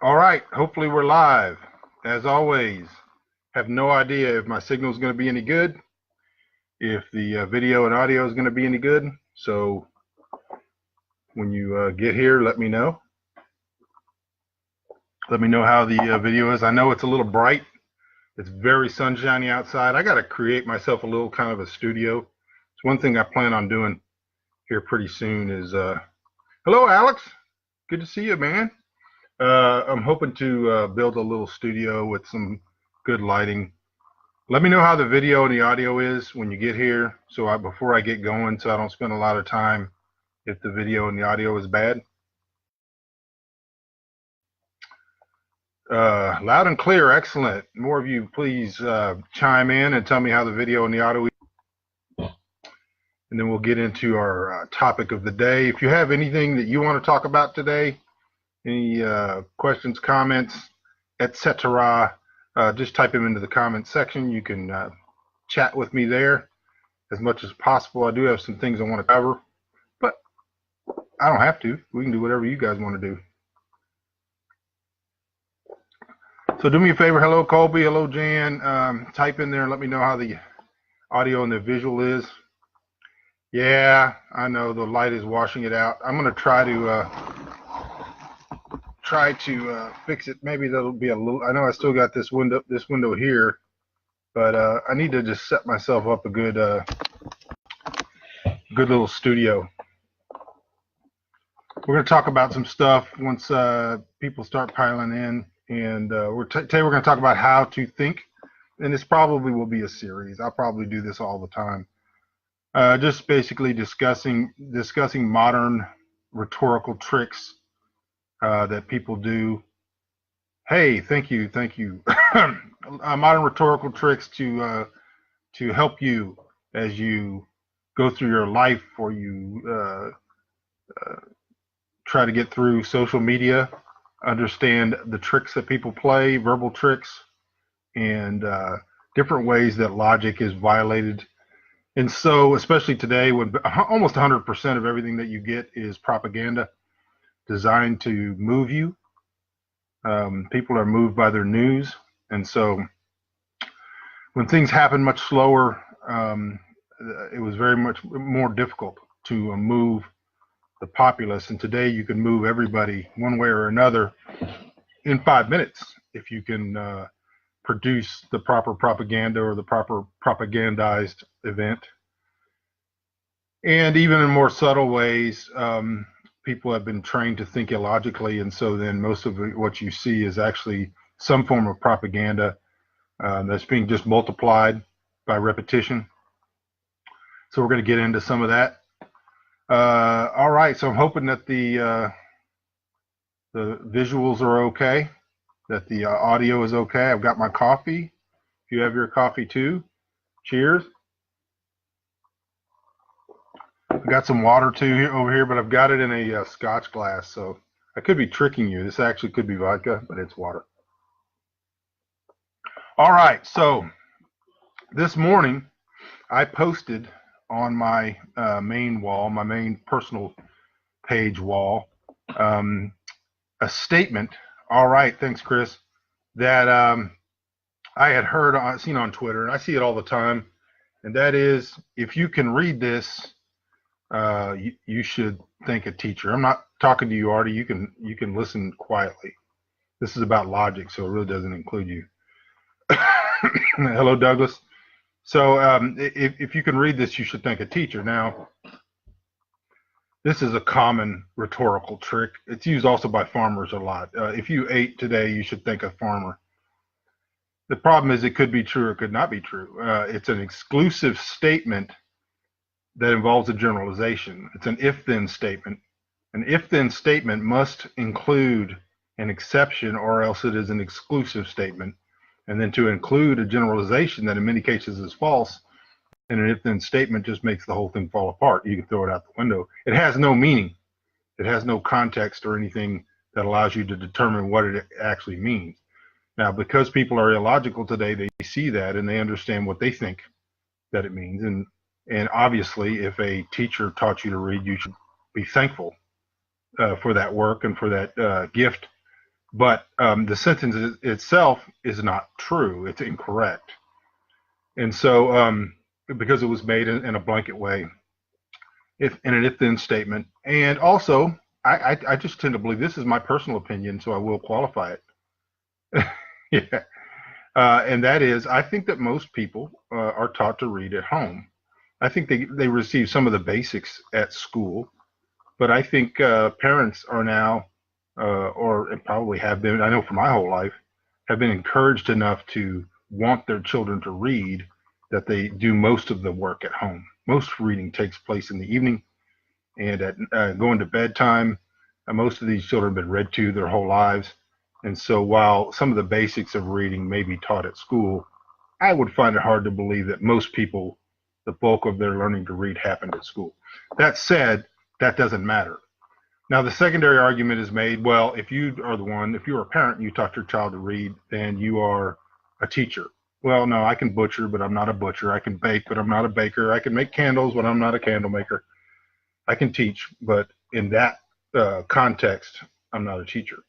All right, hopefully we're live. As always, have no idea if my signal is going to be any good, if the video and audio is going to be any good. So when you get here, let me know. Let me know how the video is. I know it's a little bright. It's very sunshiny outside. I got to create myself a little kind of a studio. It's one thing I plan on doing here pretty soon is, hello, Alex. Good to see you, man. I'm hoping to build a little studio with some good lighting. Let me know how the video and the audio is when you get here, so before I get going, so I don't spend a lot of time if the video and the audio is bad. Loud and clear, excellent. More of you, please chime in and tell me how the video and the audio is. And then we'll get into our topic of the day. If you have anything that you want to talk about today, any questions, comments, etc., just type them into the comment section. You can chat with me there as much as possible. I do have some things I want to cover, but I don't have to. We can do whatever you guys want to do. So do me a favor. Hello, Colby. Hello, Jan. Type in there and let me know how the audio and the visual is. Yeah, I know the light is washing it out. I'm going to try to fix it. Maybe that'll be a little. I know I still got this window here, but I need to just set myself up a good little studio. We're going to talk about some stuff once people start piling in, and today we're going to talk about how to think, and this probably will be a series. I'll probably do this all the time. Just basically discussing modern rhetorical tricks that people do. Hey, thank you. Modern rhetorical tricks to help you as you go through your life, or you try to get through social media, understand the tricks that people play, verbal tricks, and different ways that logic is violated. And so, especially today, when almost 100% of everything that you get is propaganda designed to move you. People are moved by their news, and so when things happen much slower, it was very much more difficult to move the populace. And today you can move everybody one way or another in 5 minutes if you can produce the proper propaganda or the proper propagandized event. And even in more subtle ways, people have been trained to think illogically, and so then most of what you see is actually some form of propaganda that's being just multiplied by repetition. So we're going to get into some of that. All right, so I'm hoping that the visuals are okay, that the audio is okay. I've got my coffee. If you have your coffee too, cheers. I've got some water too over here, but I've got it in a Scotch glass, so I could be tricking you. This actually could be vodka, but it's water. All right, so this morning I posted on my main wall, my main personal page wall, a statement. All right, thanks, Chris. That I had seen on Twitter, and I see it all the time, and that is, if you can read this, you should thank a teacher. I'm not talking to you, Artie. You can listen quietly. This is about logic, so it really doesn't include you. Hello, Douglas. So if you can read this, you should thank a teacher. Now, this is a common rhetorical trick. It's used also by farmers a lot. If you ate today, you should thank a farmer. The problem is it could be true or it could not be true. It's an exclusive statement that involves a generalization. It's an if-then statement. An if-then statement must include an exception, or else it is an exclusive statement. And then to include a generalization that in many cases is false, and an if-then statement just makes the whole thing fall apart. You can throw it out the window. It has no meaning. It has no context or anything that allows you to determine what it actually means. Now, because people are illogical today, they see that and they understand what they think that it means. And obviously, if a teacher taught you to read, you should be thankful for that work and for that gift but the sentence itself is not true. It's incorrect. And so because it was made in a blanket way, if in an if-then statement, and also I just tend to believe, this is my personal opinion, so I will qualify it. Yeah. And that is, I think that most people are taught to read at home. I think they receive some of the basics at school, but I think parents are now, or probably have been, I know for my whole life, have been encouraged enough to want their children to read that they do most of the work at home. Most reading takes place in the evening, and at going to bedtime, most of these children have been read to their whole lives. And so while some of the basics of reading may be taught at school, I would find it hard to believe that most people, the bulk of their learning to read happened at school. That said, that doesn't matter. Now, the secondary argument is made, well, if you're a parent and you taught your child to read, then you are a teacher. Well, no, I can butcher, but I'm not a butcher. I can bake, but I'm not a baker. I can make candles, but I'm not a candle maker. I can teach, but in that context, I'm not a teacher.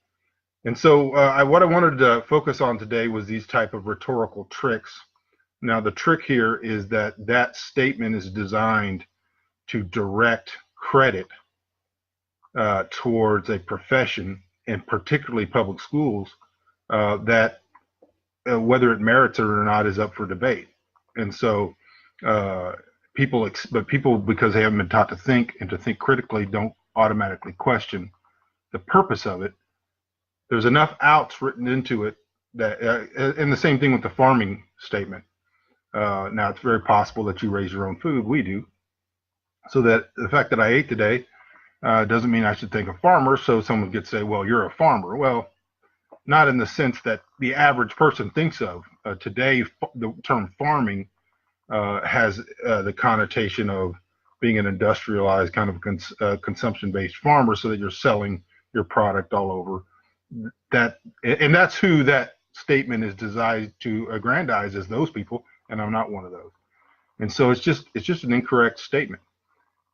And so what I wanted to focus on today was these type of rhetorical tricks. Now, the trick here is that statement is designed to direct credit towards a profession, and particularly public schools, that whether it merits it or not is up for debate. And so people, because they haven't been taught to think and to think critically, don't automatically question the purpose of it. There's enough outs written into it that, and the same thing with the farming statement. Now, it's very possible that you raise your own food. We do. So that the fact that I ate today doesn't mean I should think a farmer. So someone could say, well, you're a farmer. Well, not in the sense that the average person thinks of. Today, the term farming has the connotation of being an industrialized kind of consumption-based farmer, so that you're selling your product all over. And that's who that statement is designed to aggrandize, as those people, and I'm not one of those. And so it's just an incorrect statement.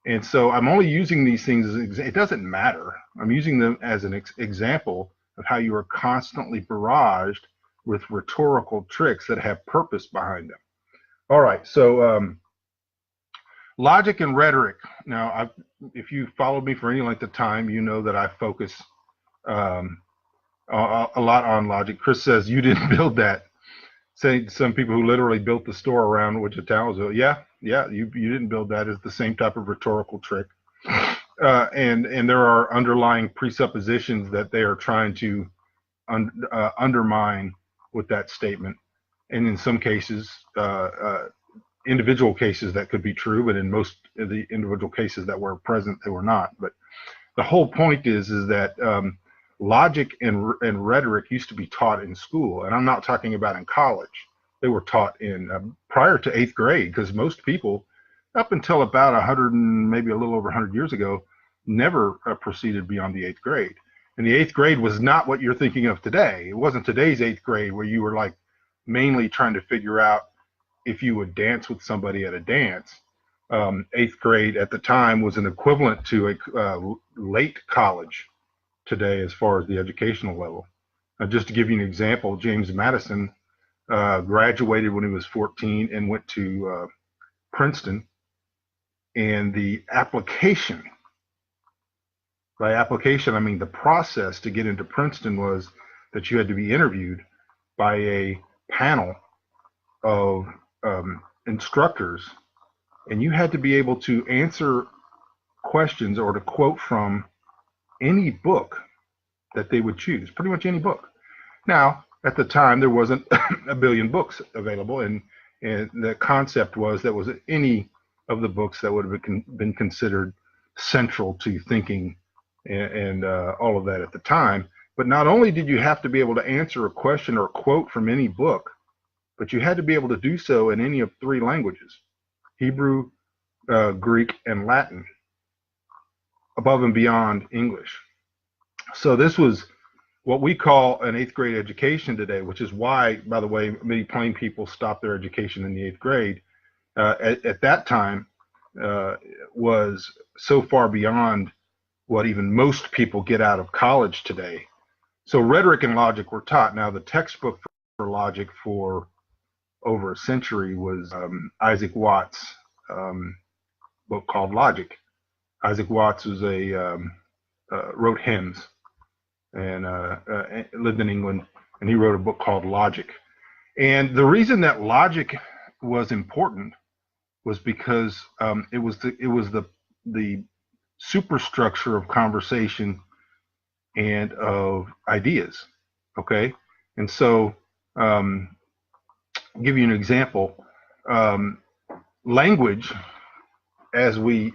And so I'm only using these things as it doesn't matter. I'm using them as an example of how you are constantly barraged with rhetorical tricks that have purpose behind them. All right, so logic and rhetoric. Now, if you followed me for any length of time, you know that I focus a lot on logic. Chris says, you didn't build that. Saying some people who literally built the store around Wichita, yeah, you didn't build that. Is the same type of rhetorical trick. And there are underlying presuppositions that they are trying to undermine with that statement. And in some cases, individual cases that could be true, but in most of the individual cases that were present, they were not. But the whole point is that logic and rhetoric used to be taught in school, and I'm not talking about in college. They were taught in prior to 8th grade, because most people, up until about 100 and maybe a little over 100 years ago, never proceeded beyond the 8th grade. And the 8th grade was not what you're thinking of today. It wasn't today's 8th grade, where you were like mainly trying to figure out if you would dance with somebody at a dance. 8th grade at the time was an equivalent to a late college today as far as the educational level. Just to give you an example, James Madison graduated when he was 14 and went to Princeton. And the application, by application, I mean the process to get into Princeton, was that you had to be interviewed by a panel of instructors, and you had to be able to answer questions or to quote from any book that they would choose, pretty much any book. Now, at the time, there wasn't a billion books available, and the concept was that was any of the books that would have been considered central to thinking and all of that at the time. But not only did you have to be able to answer a question or quote from any book, but you had to be able to do so in any of 3 languages: Hebrew, Greek, and Latin, above and beyond English. So this was what we call an 8th grade education today, which is why, by the way, many plain people stopped their education in the 8th grade. At that time, was so far beyond what even most people get out of college today. So rhetoric and logic were taught. Now, the textbook for logic for over a century was Isaac Watts' book called Logic. Isaac Watts was wrote hymns and lived in England, and he wrote a book called Logic. And the reason that logic was important was because it was the superstructure of conversation and of ideas. Okay, and so give you an example. Language, as we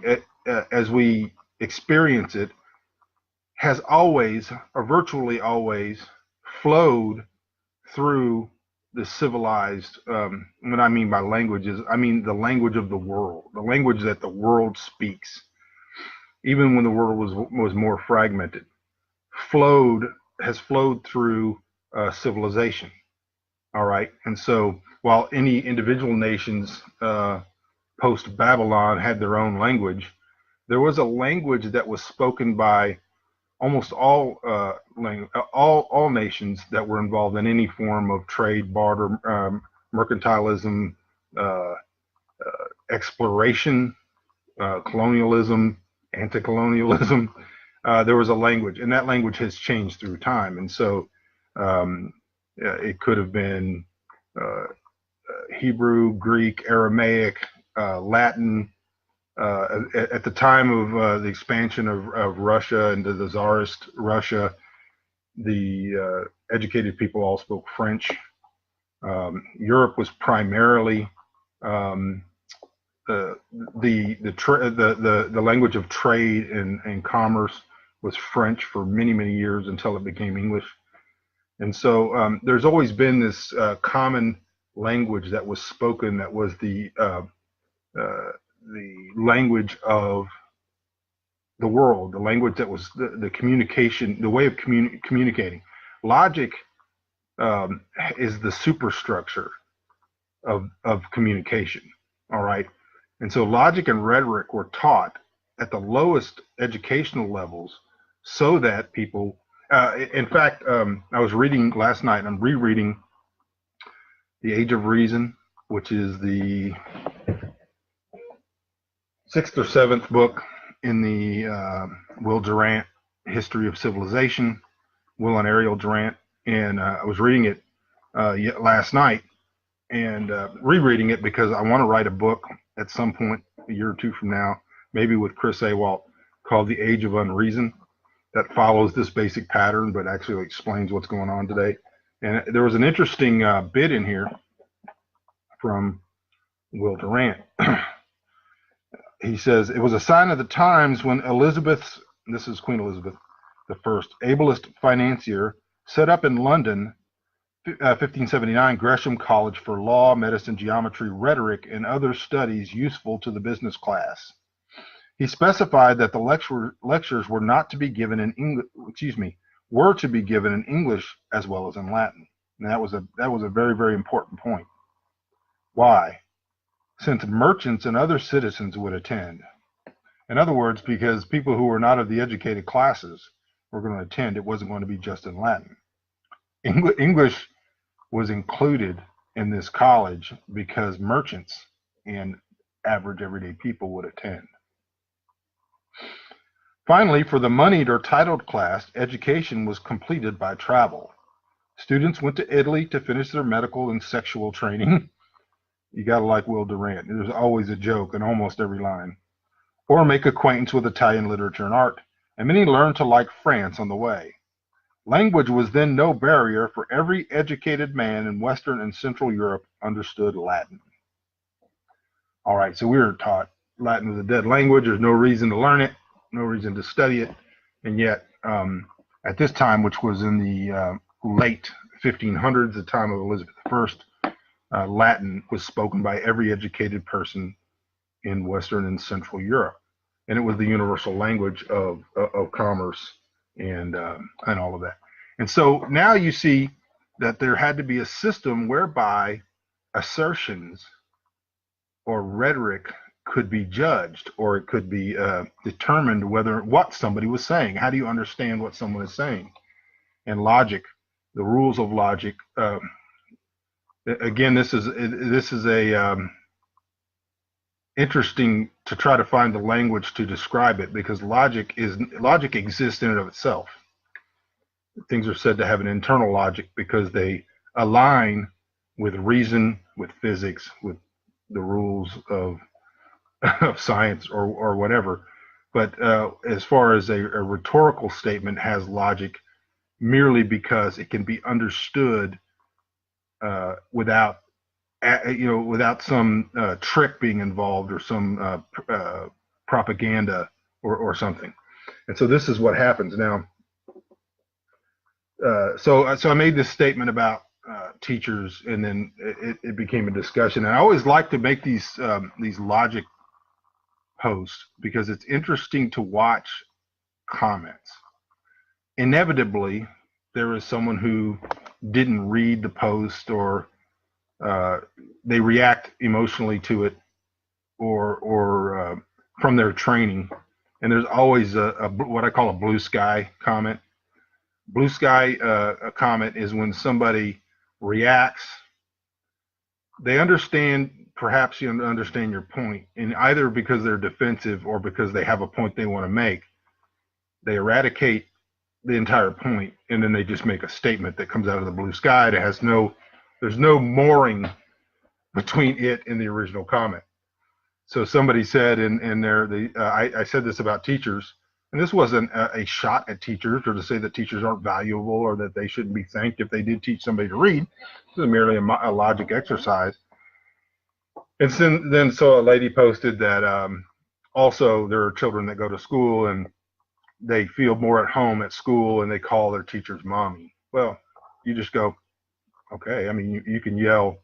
experience it, has always, or virtually always, flowed through the civilized. What I mean by language is, I mean the language of the world, the language that the world speaks, even when the world was more fragmented, has flowed through civilization. All right, and so while any individual nations post Babylon had their own language, there was a language that was spoken by almost all nations that were involved in any form of trade, barter, mercantilism, exploration, colonialism, anti-colonialism. There was a language, and that language has changed through time. And so it could have been Hebrew, Greek, Aramaic, Latin. At the time of the expansion of Russia into the Tsarist Russia, the educated people all spoke French. Europe was primarily the language of trade and commerce was French for many years until it became English. And so there's always been this common language that was spoken, that was the language of the world, the language that was the communication, the way of communicating. Logic is the superstructure of communication. All right. And so logic and rhetoric were taught at the lowest educational levels so that people, in fact, I was reading last night, I'm rereading The Age of Reason, which is the 6th or 7th book in the Will Durant History of Civilization, Will and Ariel Durant. And I was reading it last night and rereading it because I want to write a book at some point, a year or two from now, maybe with Chris Awalt, called The Age of Unreason, that follows this basic pattern but actually explains what's going on today. And there was an interesting bit in here from Will Durant. He says, it was a sign of the times when Elizabeth's, this is Queen Elizabeth I, ablest financier, set up in London, 1579, Gresham College for law, medicine, geometry, rhetoric, and other studies useful to the business class. He specified that the lectures were not to be given in English, were to be given in English as well as in Latin. And that was a very important point. Why? Since merchants and other citizens would attend. In other words, because people who were not of the educated classes were going to attend, it wasn't going to be just in Latin. English was included in this college because merchants and average everyday people would attend. Finally, for the moneyed or titled class, education was completed by travel. Students went to Italy to finish their medical and sexual training. You gotta like Will Durant. There's always a joke in almost every line. Or make acquaintance with Italian literature and art. And many learned to like France on the way. Language was then no barrier, for every educated man in Western and Central Europe understood Latin. All right, so we were taught Latin was a dead language. There's no reason to learn it, no reason to study it. And yet, at this time, which was in the late 1500s, the time of Elizabeth I, Latin was spoken by every educated person in Western and Central Europe. And it was the universal language of commerce and all of that. And so now you see that there had to be a system whereby assertions or rhetoric could be judged, or it could be determined what somebody was saying. How do you understand what someone is saying? and logic, the rules of logic. Again, this is a interesting to try to find the language to describe it, because logic exists in and of itself. Things are said to have an internal logic because they align with reason, with physics, with the rules of science or whatever. But as far as a rhetorical statement has logic merely because it can be understood without without some trick being involved or some propaganda or something. And so this is what happens now. So I made this statement about teachers, and then it became a discussion. And I always like to make these logic posts because it's interesting to watch comments. Inevitably, there is someone who didn't read the post, or they react emotionally to it, or from their training. And there's always a what I call a blue sky comment. Blue sky a comment is when somebody reacts. They understand, perhaps you understand your point, and either because they're defensive or because they have a point they want to make, they eradicate the entire point, and then they just make a statement that comes out of the blue sky that has there's no mooring between it and the original comment. So somebody said in there, I said this about teachers, and this wasn't a shot at teachers or to say that teachers aren't valuable or that they shouldn't be thanked if they did teach somebody to read. This is merely a logic exercise. And so a lady posted that also there are children that go to school and they feel more at home at school and they call their teachers mommy. Well, you just go, okay. I mean, you can yell,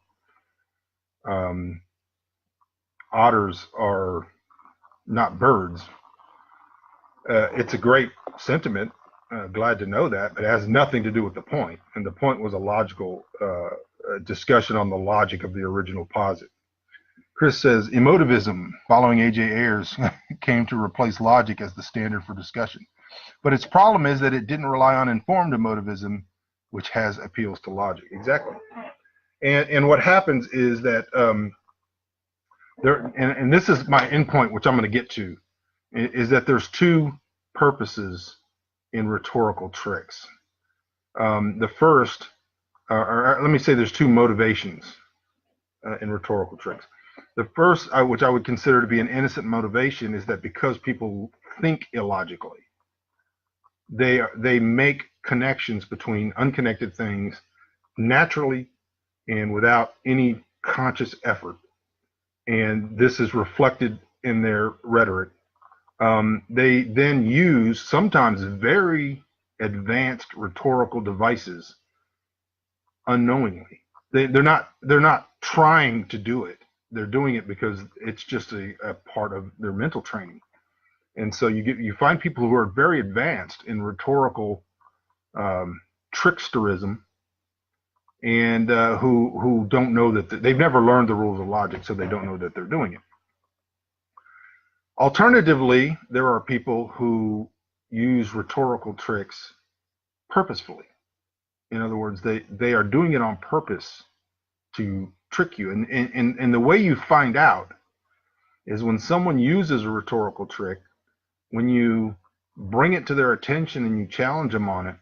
otters are not birds. It's a great sentiment. Glad to know that, but it has nothing to do with the point. And the point was a logical discussion on the logic of the original posit. Chris says, emotivism, following A.J. Ayers, came to replace logic as the standard for discussion. But its problem is that it didn't rely on informed emotivism, which has appeals to logic. Exactly. And what happens is that and this is my end point, which I'm going to get to, is that there's two purposes in rhetorical tricks. The first, or let me say there's two motivations in rhetorical tricks. The first, which I would consider to be an innocent motivation, is that because people think illogically, they make connections between unconnected things naturally and without any conscious effort. And this is reflected in their rhetoric. They then use sometimes very advanced rhetorical devices unknowingly. They're not trying to do it. They're doing it because it's just a part of their mental training. And so you find people who are very advanced in rhetorical tricksterism, and who don't know that they've never learned the rules of logic, so they don't know that they're doing it. Alternatively, there are people who use rhetorical tricks purposefully. In other words, they are doing it on purpose to trick you. And the way you find out is when someone uses a rhetorical trick, when you bring it to their attention and you challenge them on it,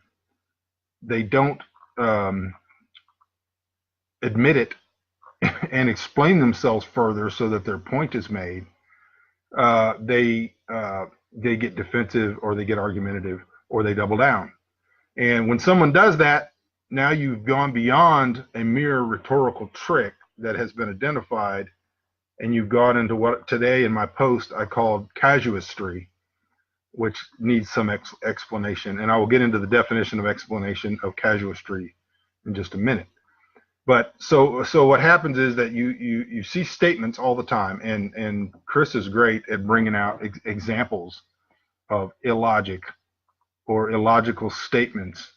they don't admit it and explain themselves further so that their point is made. They get defensive, or they get argumentative, or they double down. And when someone does that, now you've gone beyond a mere rhetorical trick that has been identified, and you've gone into what today in my post I called casuistry, which needs some explanation. And I will get into the definition of explanation of casuistry in just a minute. But so what happens is that you see statements all the time, and Chris is great at bringing out examples of illogic or illogical statements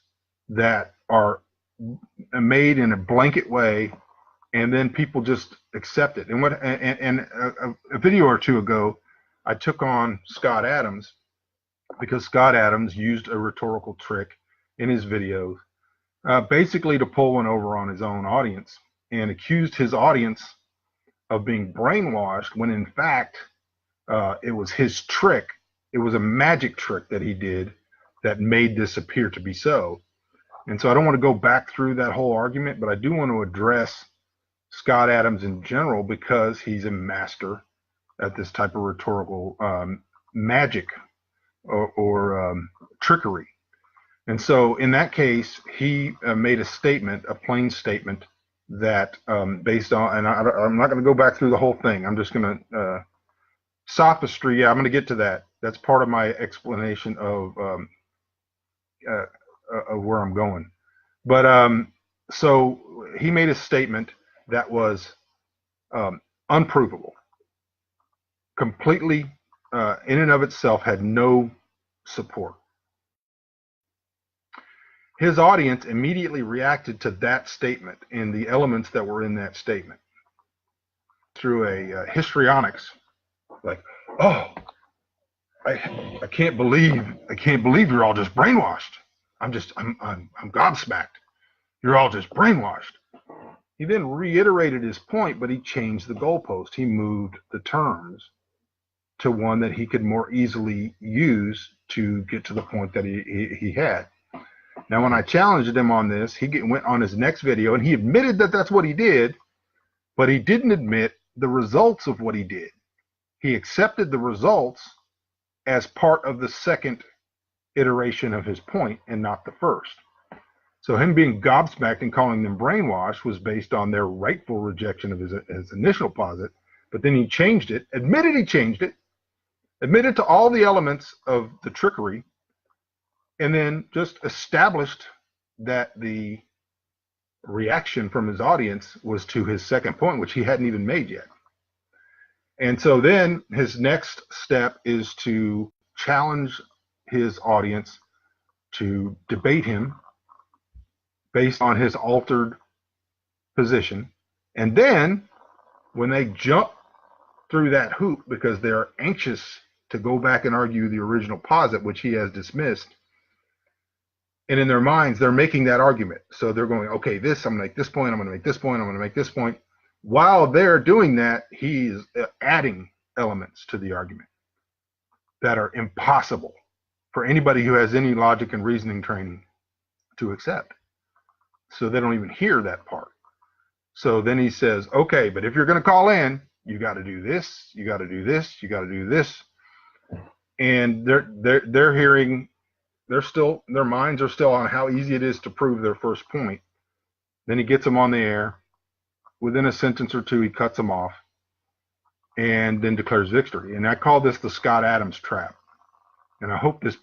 that are made in a blanket way, and then people just accept it. And a video or two ago, I took on Scott Adams because Scott Adams used a rhetorical trick in his videos, basically to pull one over on his own audience, and accused his audience of being brainwashed when in fact it was his trick. It was a magic trick that he did that made this appear to be so. And so I don't want to go back through that whole argument, but I do want to address Scott Adams in general because he's a master at this type of rhetorical magic or trickery. And so in that case, he made a statement, a plain statement that based on, and I'm not going to go back through the whole thing. I'm just going to, sophistry, yeah, I'm going to get to that. That's part of my explanation of where I'm going. But so he made a statement that was unprovable, completely in and of itself had no support. His audience immediately reacted to that statement and the elements that were in that statement through a histrionics, like, oh, I can't believe you're all just brainwashed. I'm gobsmacked. You're all just brainwashed. He then reiterated his point, but he changed the goalpost. He moved the terms to one that he could more easily use to get to the point that he had. Now, when I challenged him on this, he went on his next video and he admitted that that's what he did, but he didn't admit the results of what he did. He accepted the results as part of the second iteration of his point and not the first. So him being gobsmacked and calling them brainwashed was based on their rightful rejection of his initial posit, but then he changed it, admitted he changed it, admitted to all the elements of the trickery, and then just established that the reaction from his audience was to his second point, which he hadn't even made yet. And so then his next step is to challenge his audience to debate him based on his altered position. And then when they jump through that hoop because they're anxious to go back and argue the original posit, which he has dismissed, and in their minds, they're making that argument. So they're going, okay, I'm going to make this point, I'm going to make this point, I'm going to make this point. While they're doing that, he's adding elements to the argument that are impossible for anybody who has any logic and reasoning training to accept. So they don't even hear that part. So then he says, okay, but if you're going to call in, you got to do this, you got to do this, you got to do this. And they're hearing, their minds are still on how easy it is to prove their first point. Then he gets them on the air. Within a sentence or two, he cuts them off and then declares victory. And I call this the Scott Adams trap. And I hope this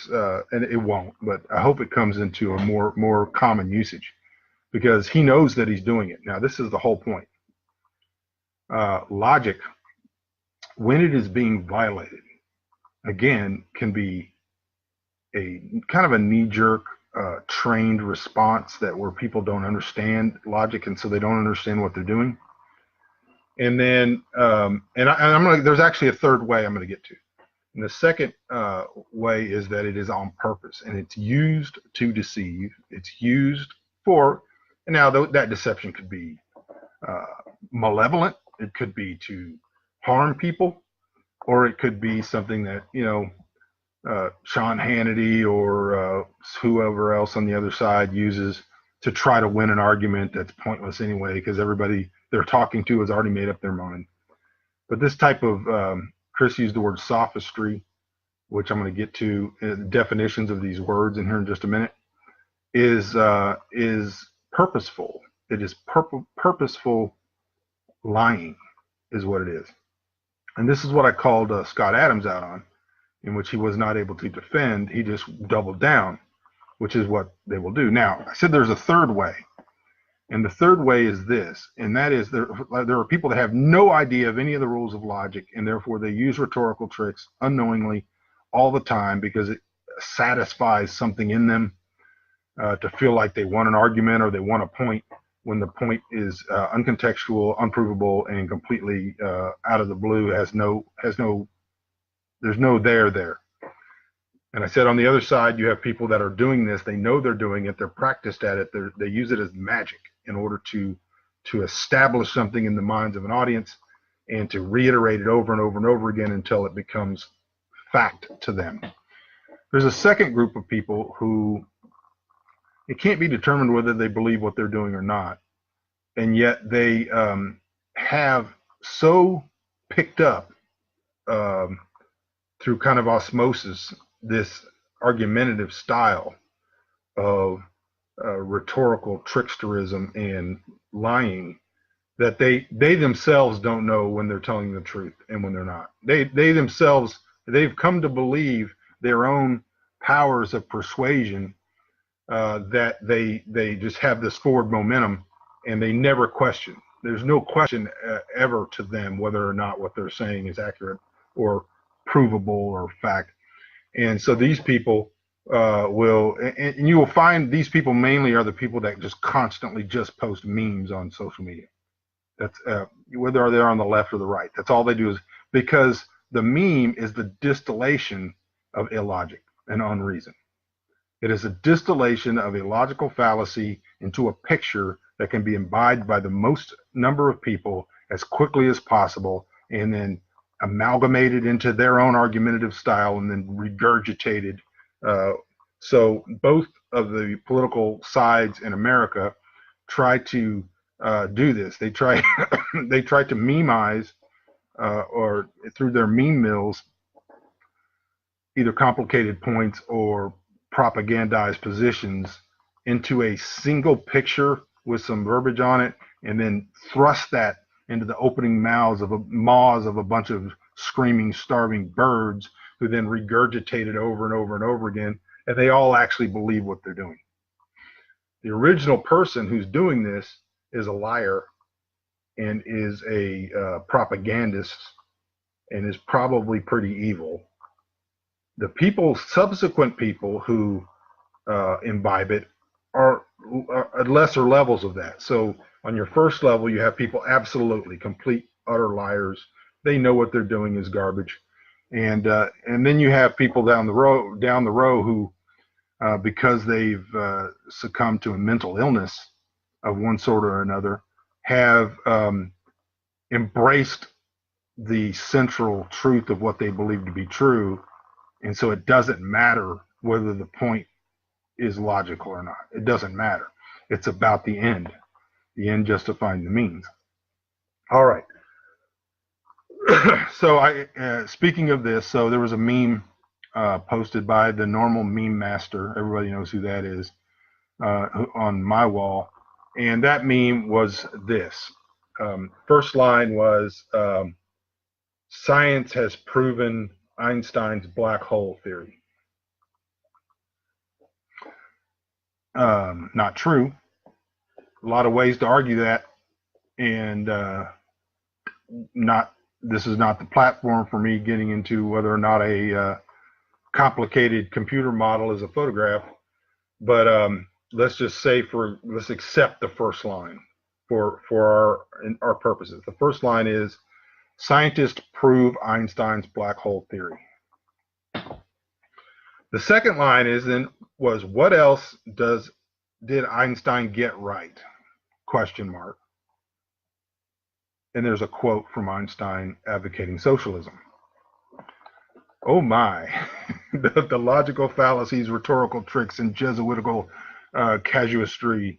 and it won't, but I hope it comes into a more common usage because he knows that he's doing it. Now, this is the whole point. Logic, when it is being violated, again, can be a kind of a knee-jerk trained response that where people don't understand logic and so they don't understand what they're doing. And then there's actually a third way I'm going to get to. And the second way is that it is on purpose and it's used to deceive. It's used for, and now that deception could be malevolent. It could be to harm people, or it could be something that, Sean Hannity or whoever else on the other side uses to try to win an argument that's pointless anyway, because everybody they're talking to has already made up their mind. But this type of, Chris used the word sophistry, which I'm going to get to definitions of these words in here in just a minute, is purposeful. It is purposeful lying is what it is. And this is what I called Scott Adams out on, in which he was not able to defend. He just doubled down, which is what they will do. Now, I said there's a third way. And the third way is this, and that is there are people that have no idea of any of the rules of logic, and therefore they use rhetorical tricks unknowingly all the time because it satisfies something in them to feel like they won an argument or they won a point when the point is uncontextual, unprovable, and completely out of the blue, there's no there. And I said on the other side, you have people that are doing this. They know they're doing it. They're practiced at it. They use it as magic in order to establish something in the minds of an audience and to reiterate it over and over and over again until it becomes fact to them. There's a second group of people who it can't be determined whether they believe what they're doing or not, and yet they have so picked up through kind of osmosis this argumentative style of rhetorical tricksterism and lying that they themselves don't know when they're telling the truth and when they're not. They themselves, they've come to believe their own powers of persuasion, that they just have this forward momentum and they never question. There's no question ever to them whether or not what they're saying is accurate or provable or fact. And so these people will, and you will find these people mainly are the people that just constantly just post memes on social media. That's whether they're on the left or the right. That's all they do, is because the meme is the distillation of illogic and unreason. It is a distillation of illogical fallacy into a picture that can be imbibed by the most number of people as quickly as possible, and then amalgamated into their own argumentative style and then regurgitated. So both of the political sides in America try to do this. They try they try to memeize or through their meme mills either complicated points or propagandized positions into a single picture with some verbiage on it, and then thrust that into the opening maws of a bunch of screaming, starving birds who then regurgitate it over and over and over again, and they all actually believe what they're doing. The original person who's doing this is a liar and is a propagandist and is probably pretty evil. The subsequent people who imbibe it are at lesser levels of that. So on your first level, you have people absolutely complete, utter liars. They know what they're doing is garbage, and then you have people down the row who, because they've succumbed to a mental illness of one sort or another, have embraced the central truth of what they believe to be true, and so it doesn't matter whether the point is logical or not. It doesn't matter. It's about the end justifying the means. All right. So speaking of this, so there was a meme posted by the normal meme master. Everybody knows who that is, on my wall. And that meme was this. First line was, science has proven Einstein's black hole theory. Not true. A lot of ways to argue that, and this is not the platform for me getting into whether or not a complicated computer model is a photograph. But let's just say let's accept the first line for our purposes. The first line is, scientists prove Einstein's black hole theory. The second line was what else did Einstein get right? Question mark. And there's a quote from Einstein advocating socialism. Oh my, the logical fallacies, rhetorical tricks, and Jesuitical casuistry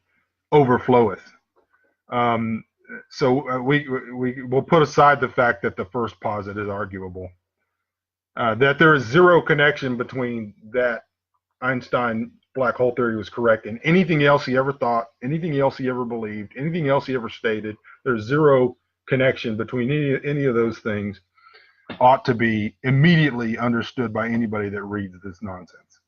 overfloweth. So we'll put aside the fact that the first posit is arguable. That there is zero connection between that Einstein black hole theory was correct and anything else he ever thought, anything else he ever believed, anything else he ever stated. There's zero connection between any of those things. Ought to be immediately understood by anybody that reads this nonsense.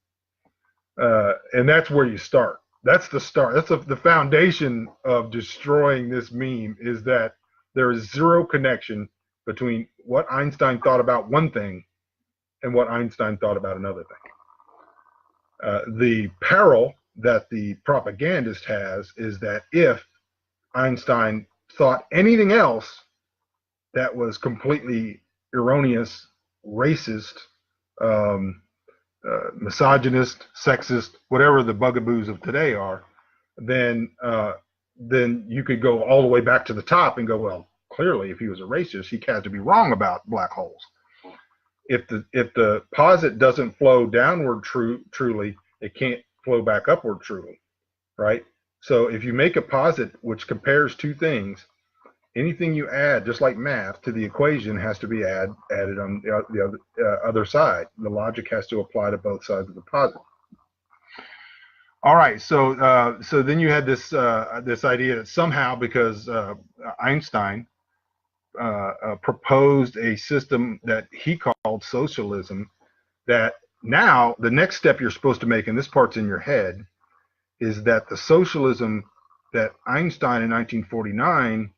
And that's where you start. That's the start. That's the foundation of destroying this meme, is that there is zero connection between what Einstein thought about one thing and what Einstein thought about another thing. The peril that the propagandist has is that if Einstein thought anything else that was completely erroneous, racist, misogynist, sexist, whatever the bugaboos of today are, then you could go all the way back to the top and go, well, clearly, if he was a racist, he had to be wrong about black holes. If the posit doesn't flow downward truly, it can't flow back upward truly, right? So if you make a posit which compares two things, anything you add, just like math, to the equation has to be added on the other side. The logic has to apply to both sides of the posit. All right, so then you had this idea that somehow, because Einstein proposed a system that he called socialism, that now the next step you're supposed to make, and this part's in your head, is that the socialism that Einstein in 1949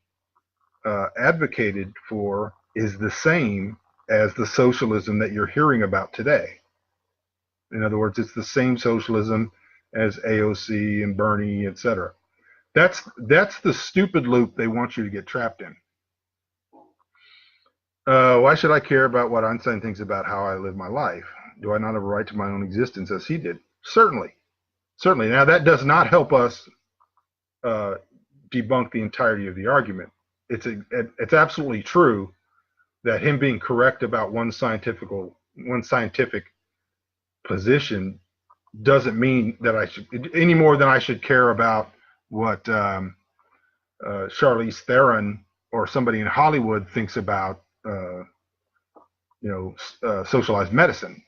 advocated for is the same as the socialism that you're hearing about today. In other words, it's the same socialism as AOC and Bernie, etc. That's the stupid loop they want you to get trapped in. Why should I care about what Einstein thinks about how I live my life? Do I not have a right to my own existence as he did? Certainly. Certainly. Now, that does not help us debunk the entirety of the argument. It's absolutely true that him being correct about one scientific position doesn't mean that I should, any more than I should care about what Charlize Theron or somebody in Hollywood thinks about socialized medicine.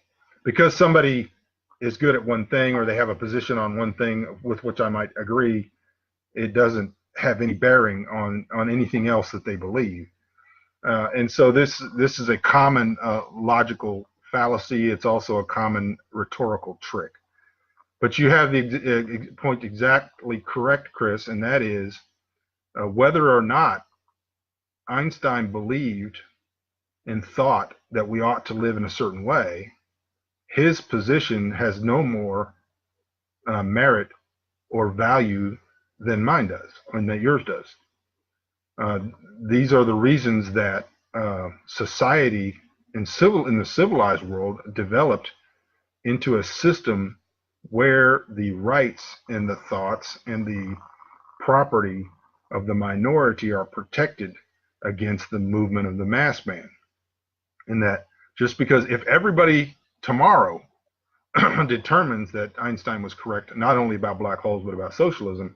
Because somebody is good at one thing, or they have a position on one thing with which I might agree, it doesn't have any bearing on anything else that they believe. And so this is a common logical fallacy. It's also a common rhetorical trick. But you have the point exactly correct, Chris, and that is whether or not Einstein believed and thought that we ought to live in a certain way, his position has no more merit or value than mine does, and that yours does. These are the reasons that society in the civilized world developed into a system where the rights and the thoughts and the property of the minority are protected against the movement of the mass man. And that just because if everybody tomorrow determines that Einstein was correct, not only about black holes, but about socialism,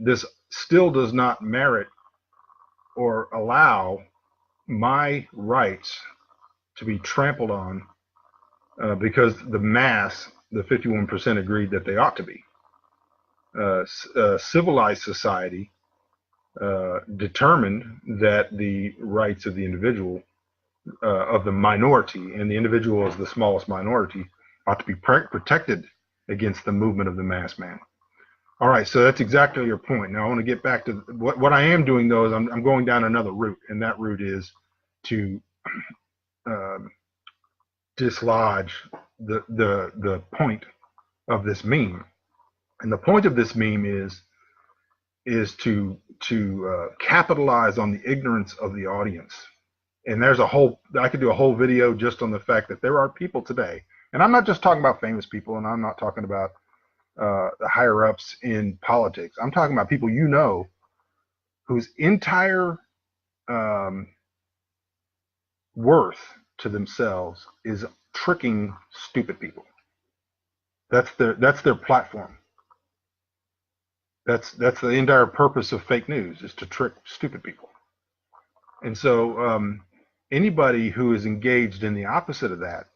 this still does not merit or allow my rights to be trampled on because the mass, the 51%, agreed that they ought to be. Civilized society determined that the rights of the individual, of the minority, and the individual as the smallest minority, ought to be protected against the movement of the mass man. All right, so that's exactly your point. Now I want to get back to what I am doing, though, is I'm going down another route, and that route is to dislodge the point of this meme. And the point of this meme is to capitalize on the ignorance of the audience. And I could do a whole video just on the fact that there are people today, and I'm not just talking about famous people, and I'm not talking about the higher ups in politics. I'm talking about people you know whose entire worth to themselves is tricking stupid people. That's their platform. That's the entire purpose of fake news, is to trick stupid people. And so anybody who is engaged in the opposite of that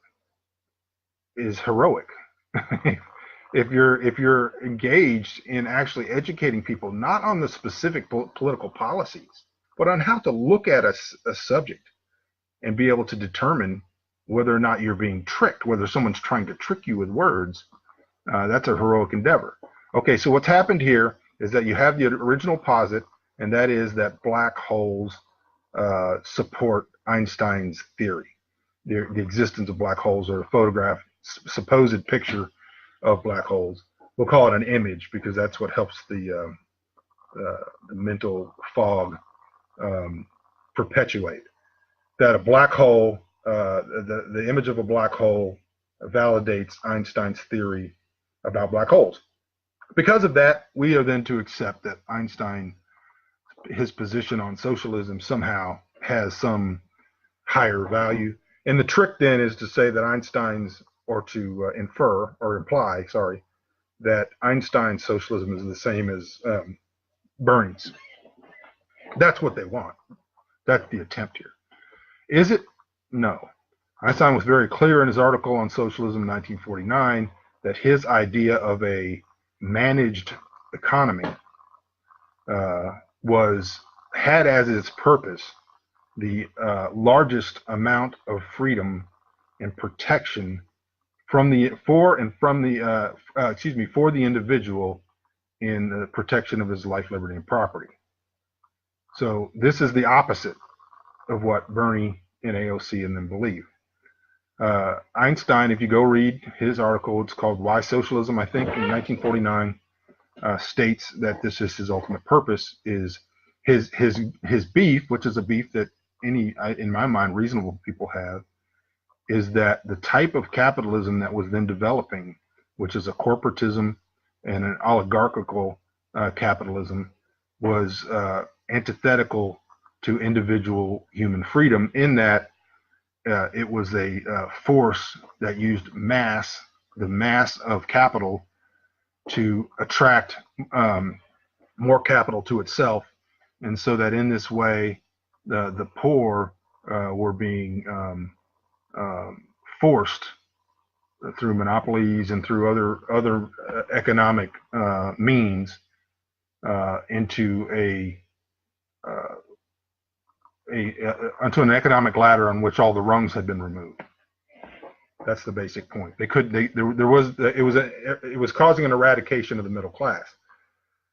is heroic. If you're engaged in actually educating people, not on the specific political policies, but on how to look at a subject and be able to determine whether or not you're being tricked, whether someone's trying to trick you with words, that's a heroic endeavor. Okay, so what's happened here is that you have the original posit, and that is that black holes support Einstein's theory, the existence of black holes, or a photograph, supposed picture of black holes. We'll call it an image because that's what helps the mental fog perpetuate. That a black hole, the image of a black hole validates Einstein's theory about black holes. Because of that, we are then to accept that Einstein, his position on socialism somehow has some higher value. And the trick then is to say that Einstein's, or to infer or imply, sorry, that Einstein's socialism is the same as Bernie's. That's what they want. That's the attempt here. Is it? No. Einstein was very clear in his article on socialism in 1949 that his idea of a managed economy had as its purpose the largest amount of freedom and protection for the individual in the protection of his life, liberty, and property. So this is the opposite of what Bernie and AOC and them believe. Einstein, if you go read his article, it's called Why Socialism, I think, in 1949, states that this is his ultimate purpose, is his beef, which is a beef that any, in my mind, reasonable people have, is that the type of capitalism that was then developing, which is a corporatism and an oligarchical capitalism, was antithetical to individual human freedom, in that it was a force that used the mass of capital, to attract more capital to itself, and so that in this way the poor were being forced through monopolies and through other economic means into onto an economic ladder on which all the rungs had been removed. That's the basic point. It was causing an eradication of the middle class.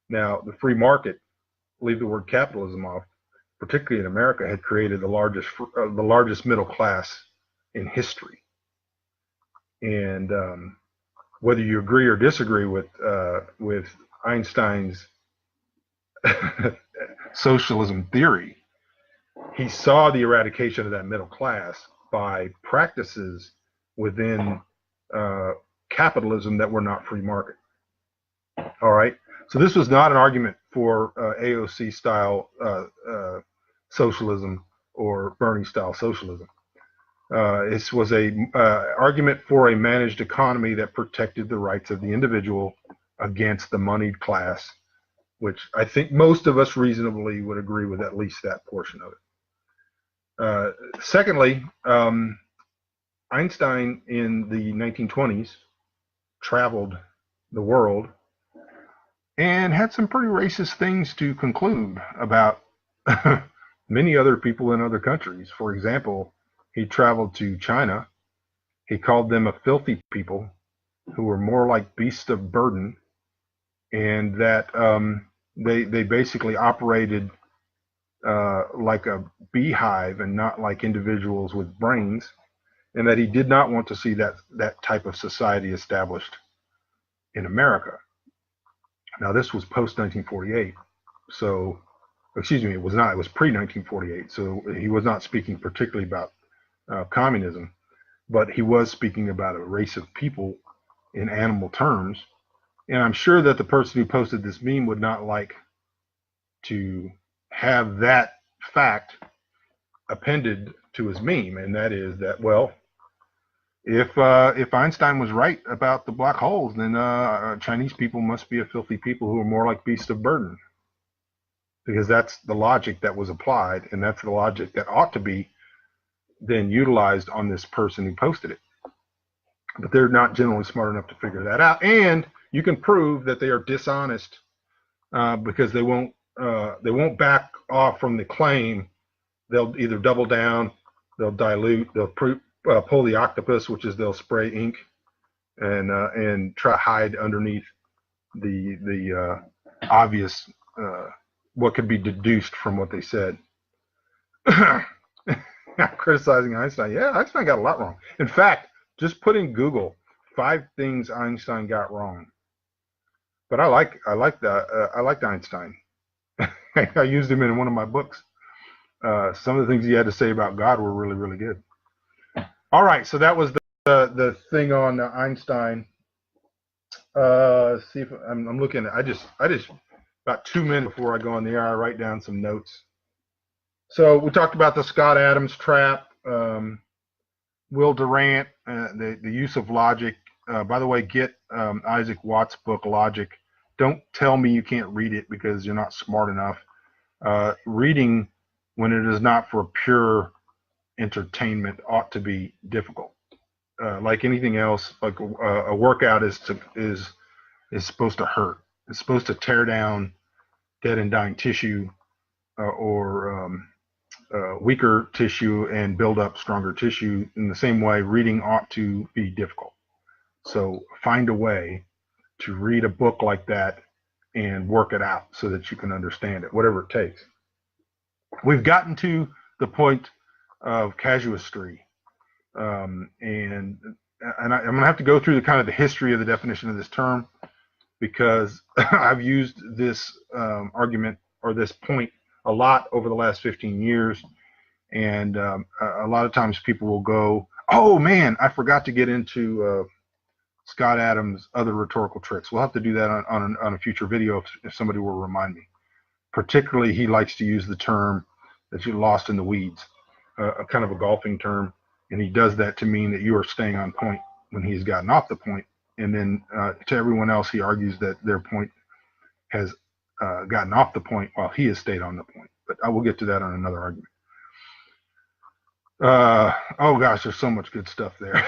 Now, the free market, leave the word capitalism off, particularly in America, had created the largest middle class in history. And whether you agree or disagree with Einstein's socialism theory, he saw the eradication of that middle class by practices within capitalism that were not free market. All right. So this was not an argument for AOC style socialism or Bernie style socialism. This was a argument for a managed economy that protected the rights of the individual against the moneyed class, which I think most of us reasonably would agree with at least that portion of it. Secondly, Einstein in the 1920s traveled the world and had some pretty racist things to conclude about many other people in other countries. For example, he traveled to China. He called them a filthy people who were more like beasts of burden, and that they basically operated like a beehive and not like individuals with brains, and that he did not want to see that type of society established in America. Now, this was post-1948, so, excuse me, it was not, it was pre-1948, so he was not speaking particularly about communism, but he was speaking about a race of people in animal terms, and I'm sure that the person who posted this meme would not like to have that fact appended to his meme, and that is that, well, if Einstein was right about the black holes, then Chinese people must be a filthy people who are more like beasts of burden, because that's the logic that was applied, and that's the logic that ought to be then utilized on this person who posted it. But they're not generally smart enough to figure that out, and you can prove that they are dishonest because they won't back off from the claim. They'll either double down, they'll dilute, they'll pull the octopus, which is they'll spray ink and try to hide underneath the obvious what could be deduced from what they said. Criticizing Einstein, yeah, Einstein got a lot wrong. In fact, just put in Google 5 things Einstein got wrong. But I liked Einstein. I used him in one of my books. Some of the things he had to say about God were really, really good. All right, so that was the the thing on Einstein. See if I'm looking at. I just about 2 minutes before I go on the air, I write down some notes. So we talked about the Scott Adams trap. Will Durant, the use of logic. By the way, get Isaac Watts' book Logic. Don't tell me you can't read it because you're not smart enough. Reading when it is not for pure entertainment ought to be difficult. Like anything else, like a workout is supposed to hurt. It's supposed to tear down dead and dying tissue or weaker tissue and build up stronger tissue. In the same way, reading ought to be difficult. So find a way to read a book like that and work it out so that you can understand it, whatever it takes. We've gotten to the point of casuistry, and I'm going to have to go through the kind of the history of the definition of this term because I've used this argument or this point a lot over the last 15 years, and a lot of times people will go, "Oh man, I forgot to get into Scott Adams' other rhetorical tricks." We'll have to do that on a future video if somebody will remind me. Particularly, he likes to use the term that you're lost in the weeds, a kind of a golfing term, and he does that to mean that you are staying on point when he's gotten off the point. And then to everyone else, he argues that their point has gotten off the point while he has stayed on the point. But I will get to that on another argument. Oh gosh, there's so much good stuff there.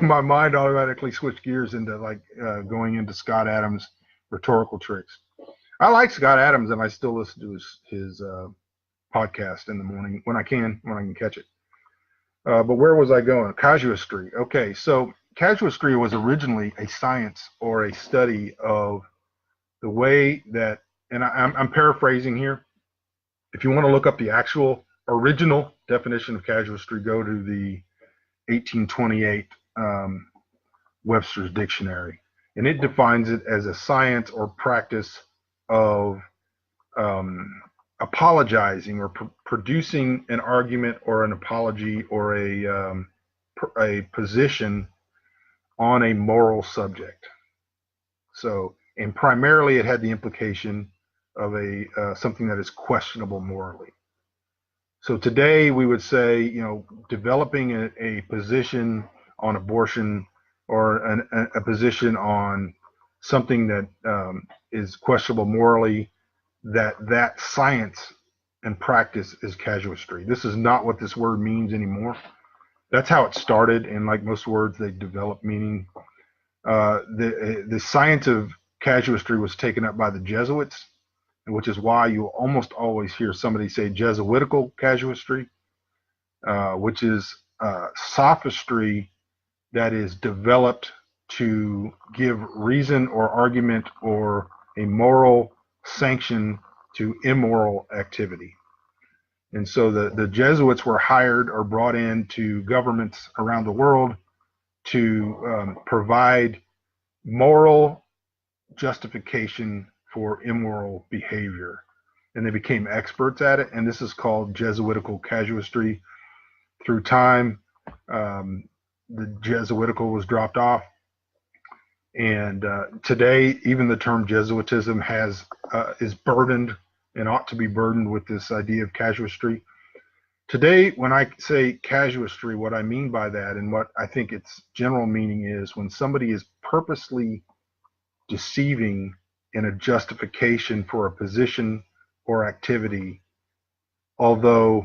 My mind automatically switched gears into like going into Scott Adams' rhetorical tricks. I like Scott Adams, and I still listen to his podcast in the morning when I can catch it. But where was I going? Casuistry. Okay, so casuistry was originally a science or a study of the way that, and I'm paraphrasing here. If you want to look up the actual original definition of casuistry, go to the 1828 Webster's Dictionary, and it defines it as a science or practice of apologizing or producing an argument or an apology or a position on a moral subject. So, and primarily it had the implication of something that is questionable morally. So today we would say, developing a position on abortion or a position on something that is questionable morally, that science and practice is casuistry. This is not what this word means anymore. That's how it started, and like most words, they develop meaning. The science of casuistry was taken up by the Jesuits, which is why you'll almost always hear somebody say Jesuitical casuistry, which is sophistry that is developed to give reason or argument or a moral sanction to immoral activity. And so the Jesuits were hired or brought into governments around the world to provide moral justification for immoral behavior. And they became experts at it, and this is called Jesuitical casuistry. Through time, the Jesuitical was dropped off, and today even the term Jesuitism is burdened and ought to be burdened with this idea of casuistry. Today, when I say casuistry, what I mean by that and what I think its general meaning is when somebody is purposely deceiving in a justification for a position or activity, although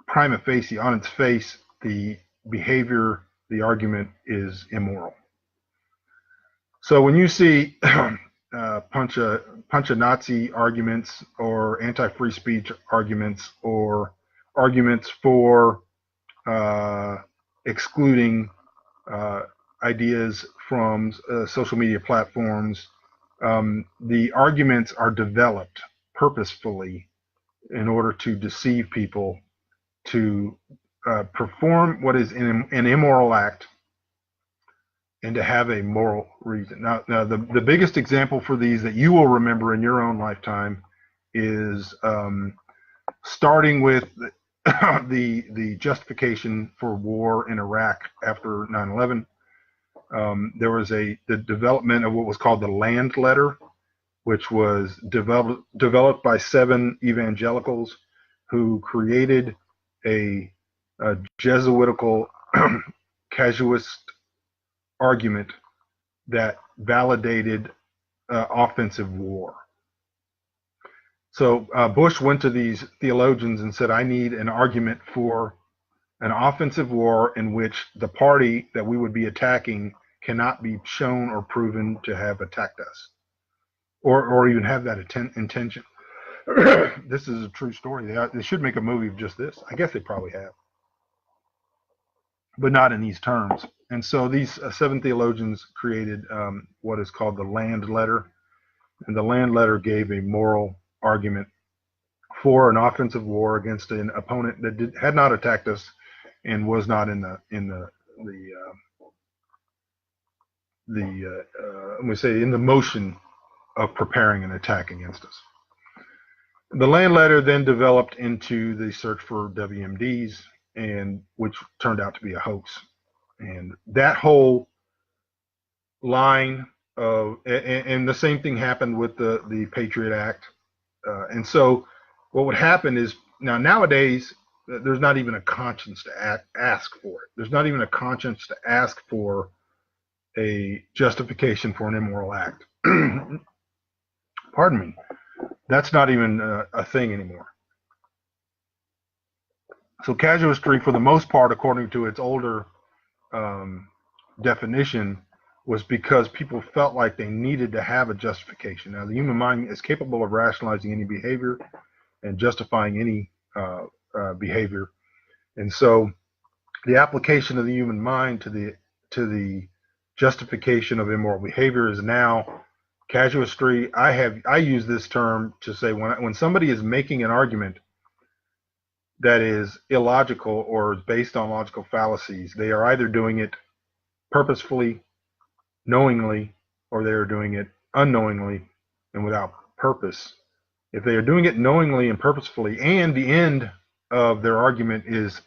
prima facie, on its face, the behavior, the argument is immoral. So when you see punch a Nazi arguments or anti-free speech arguments or arguments for excluding ideas from social media platforms, the arguments are developed purposefully in order to deceive people to perform what is an immoral act and to have a moral reason. Now the biggest example for these that you will remember in your own lifetime is starting with the justification for war in Iraq after 9/11. There was the development of what was called the Land Letter, which was developed by 7 evangelicals who created a Jesuitical casuist argument that validated offensive war. So Bush went to these theologians and said, I need an argument for an offensive war in which the party that we would be attacking cannot be shown or proven to have attacked us or even have that intention. This is a true story. They should make a movie of just this. I guess they probably have, but not in these terms. And so these 7 theologians created what is called the Land Letter. And the Land Letter gave a moral argument for an offensive war against an opponent that had not attacked us and was not in the motion of preparing an attack against us. The Land Letter then developed into the search for WMDs, and which turned out to be a hoax. And that whole line of, and the same thing happened with the Patriot Act. And so what would happen is, nowadays, there's not even a conscience to ask for it. There's not even a conscience to ask for a justification for an immoral act. Pardon me. That's not even a thing anymore. So casuistry, for the most part, according to its older definition, was because people felt like they needed to have a justification. Now, the human mind is capable of rationalizing any behavior and justifying any behavior. And so the application of the human mind to the justification of immoral behavior is now casuistry. I use this term to say when somebody is making an argument that is illogical or is based on logical fallacies, they are either doing it purposefully, knowingly, or they are doing it unknowingly and without purpose. If they are doing it knowingly and purposefully, and the end of their argument is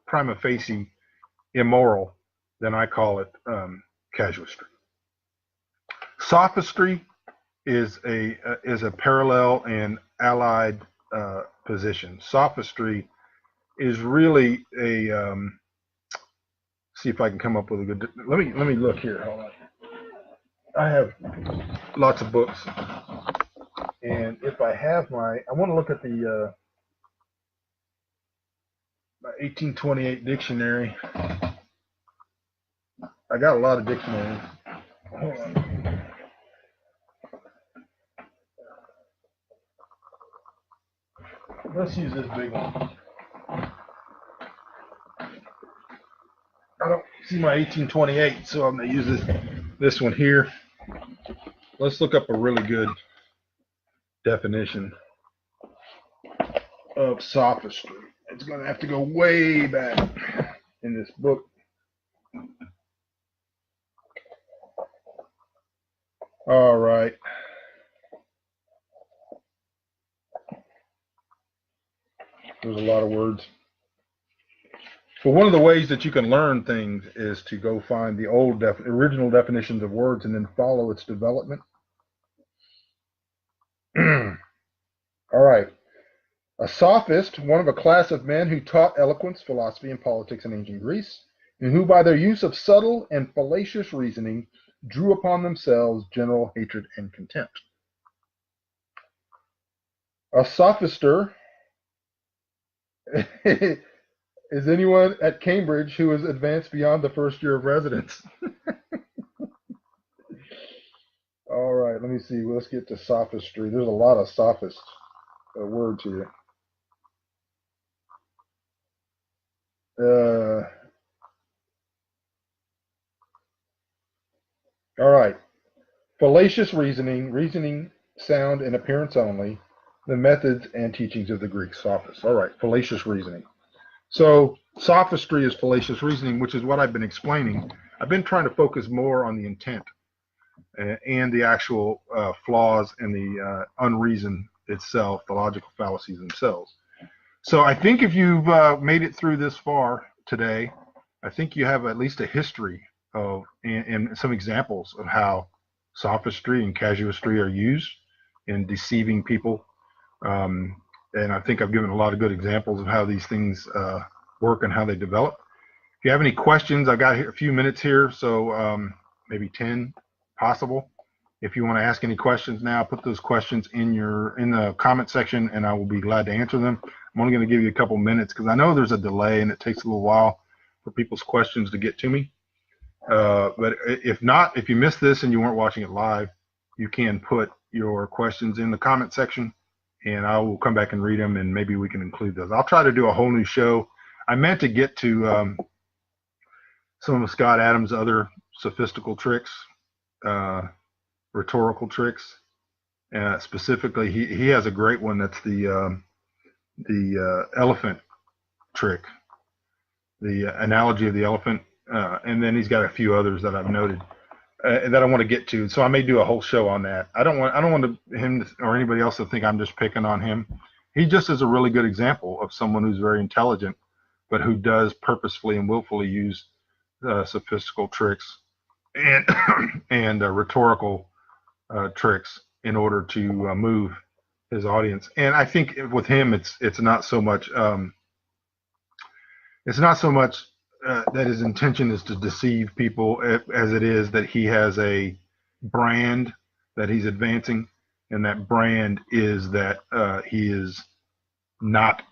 prima facie immoral, then I call it casuistry. Sophistry is a parallel and allied position. Sophistry is really a see if I can come up with a good. Let me look here. Hold on. I have lots of books, and if I have I want to look at the my 1828 dictionary. I got a lot of dictionaries. Hold on. Let's use this big one. I don't see my 1828, so I'm going to use this one here. Let's look up a really good definition of sophistry. It's going to have to go way back in this book. All right. There's a lot of words. But one of the ways that you can learn things is to go find the old original definitions of words and then follow its development. All right. A sophist, one of a class of men who taught eloquence, philosophy, and politics in ancient Greece, and who by their use of subtle and fallacious reasoning drew upon themselves general hatred and contempt. A sophister is anyone at Cambridge who has advanced beyond the first year of residence. All right, let me see. Let's get to sophistry. There's a lot of sophist words here. All right. Fallacious reasoning, reasoning sound and appearance only, the methods and teachings of the Greek sophists. All right, fallacious reasoning. So sophistry is fallacious reasoning, which is what I've been explaining. I've been trying to focus more on the intent and the actual flaws and the unreason itself, the logical fallacies themselves. So I think if you've made it through this far today, I think you have at least a history of and some examples of how sophistry and casuistry are used in deceiving people. And I think I've given a lot of good examples of how these things work and how they develop. If you have any questions, I've got a few minutes here, so maybe 10 possible. If you want to ask any questions now, put those questions in the comment section, and I will be glad to answer them. I'm only going to give you a couple minutes because I know there's a delay and it takes a little while for people's questions to get to me. But if not, if you missed this and you weren't watching it live, you can put your questions in the comment section, and I will come back and read them, and maybe we can include those. I'll try to do a whole new show. I meant to get to some of Scott Adams' other sophistical tricks, rhetorical tricks. Specifically, he has a great one that's the elephant trick, the analogy of the elephant, and then he's got a few others that I've noted that I want to get to. So I may do a whole show on that. I don't want him or anybody else to think I'm just picking on him. He just is a really good example of someone who's very intelligent, but who does purposefully and willfully use sophistical tricks and rhetorical tricks in order to move his audience. And I think with him, it's not so much that his intention is to deceive people as it is that he has a brand that he's advancing, and that brand is that he is not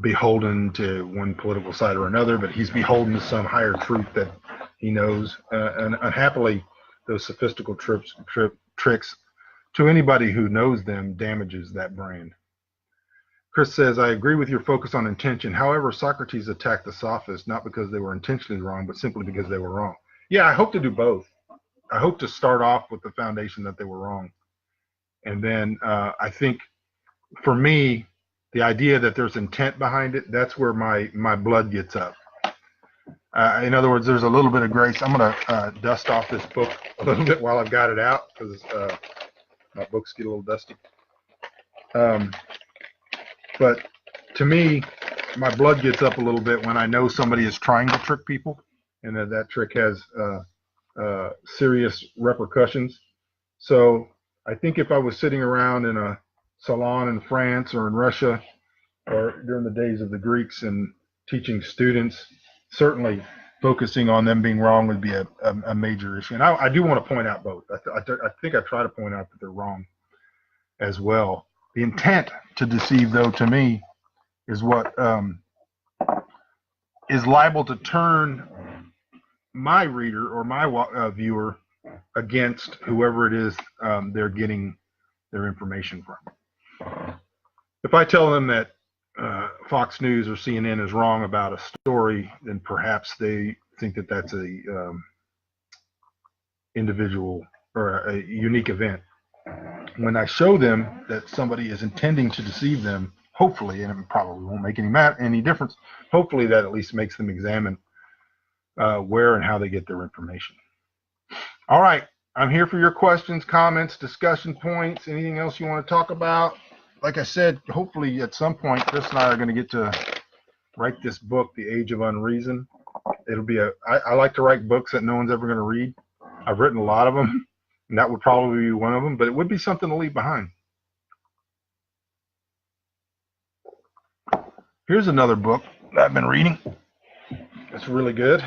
beholden to one political side or another, but he's beholden to some higher truth that he knows. And unhappily, those sophistical tricks, to anybody who knows them, damages that brand. Chris says, I agree with your focus on intention. However, Socrates attacked the sophists not because they were intentionally wrong, but simply because they were wrong. Yeah, I hope to do both. I hope to start off with the foundation that they were wrong. And then I think, for me, the idea that there's intent behind it, that's where my blood gets up. In other words, there's a little bit of grace. I'm going to dust off this book a little bit while I've got it out, because my books get a little dusty. But to me, my blood gets up a little bit when I know somebody is trying to trick people, and that trick has serious repercussions. So I think if I was sitting around in a salon in France or in Russia, or during the days of the Greeks, and teaching students, certainly focusing on them being wrong would be a major issue. And I do want to point out both. I think I try to point out that they're wrong as well. The intent to deceive, though, to me, is what is liable to turn my reader or my viewer against whoever it is they're getting their information from. If I tell them that Fox News or CNN is wrong about a story, then perhaps they think that that's a individual or a unique event. When I show them that somebody is intending to deceive them, hopefully, and it probably won't make any difference, hopefully that at least makes them examine where and how they get their information. All right, I'm here for your questions, comments, discussion points, anything else you want to talk about. Like I said, hopefully at some point, Chris and I are going to get to write this book, The Age of Unreason. It'll be I like to write books that no one's ever going to read. I've written a lot of them, and that would probably be one of them, but it would be something to leave behind. Here's another book that I've been reading. It's really good.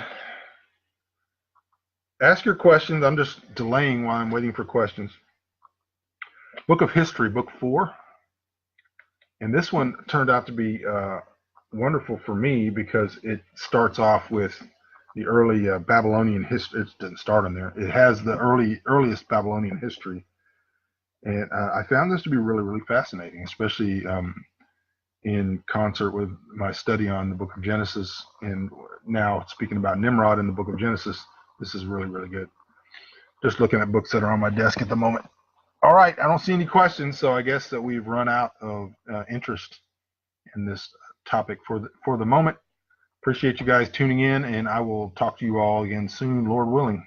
Ask your questions. I'm just delaying while I'm waiting for questions. Book of History, book 4. And this one turned out to be wonderful for me because it starts off with the early Babylonian history. It didn't start on there. It has the earliest Babylonian history. And I found this to be really, really fascinating, especially in concert with my study on the book of Genesis. And now speaking about Nimrod in the book of Genesis, this is really, really good. Just looking at books that are on my desk at the moment. All right, I don't see any questions, so I guess that we've run out of interest in this topic for the moment. Appreciate you guys tuning in, and I will talk to you all again soon, Lord willing.